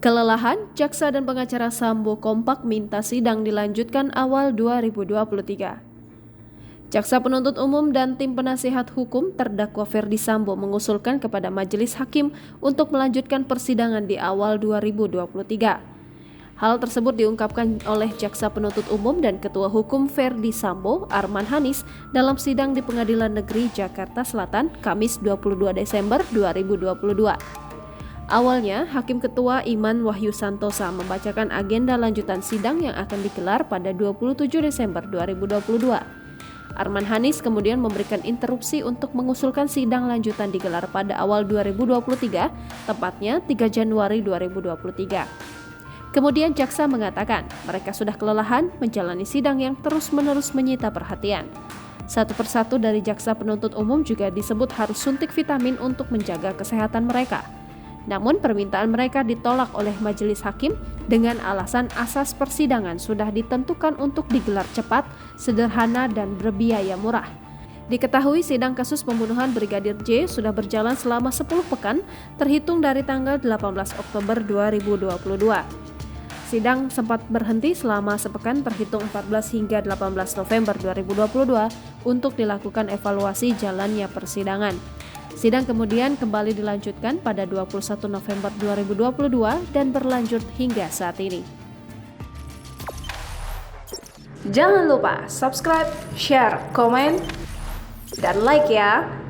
Kelelahan, jaksa dan pengacara Sambo kompak minta sidang dilanjutkan awal 2023. Jaksa penuntut umum dan tim penasihat hukum terdakwa Ferdy Sambo mengusulkan kepada majelis hakim untuk melanjutkan persidangan di awal 2023. Hal tersebut diungkapkan oleh jaksa penuntut umum dan ketua hukum Ferdy Sambo, Arman Hanis, dalam sidang di Pengadilan Negeri Jakarta Selatan, Kamis 22 Desember 2022. Awalnya, Hakim Ketua Iman Wahyu Santosa membacakan agenda lanjutan sidang yang akan digelar pada 27 Desember 2022. Arman Hanis kemudian memberikan interupsi untuk mengusulkan sidang lanjutan digelar pada awal 2023, tepatnya 3 Januari 2023. Kemudian jaksa mengatakan mereka sudah kelelahan menjalani sidang yang terus-menerus menyita perhatian. Satu persatu dari jaksa penuntut umum juga disebut harus suntik vitamin untuk menjaga kesehatan mereka. Namun permintaan mereka ditolak oleh majelis hakim dengan alasan asas persidangan sudah ditentukan untuk digelar cepat, sederhana, dan berbiaya murah. Diketahui sidang kasus pembunuhan Brigadir J sudah berjalan selama 10 pekan terhitung dari tanggal 18 Oktober 2022. Sidang sempat berhenti selama sepekan terhitung 14 hingga 18 November 2022 untuk dilakukan evaluasi jalannya persidangan. Sidang kemudian kembali dilanjutkan pada 21 November 2022 dan berlanjut hingga saat ini. Jangan lupa subscribe, share, komen, dan like ya!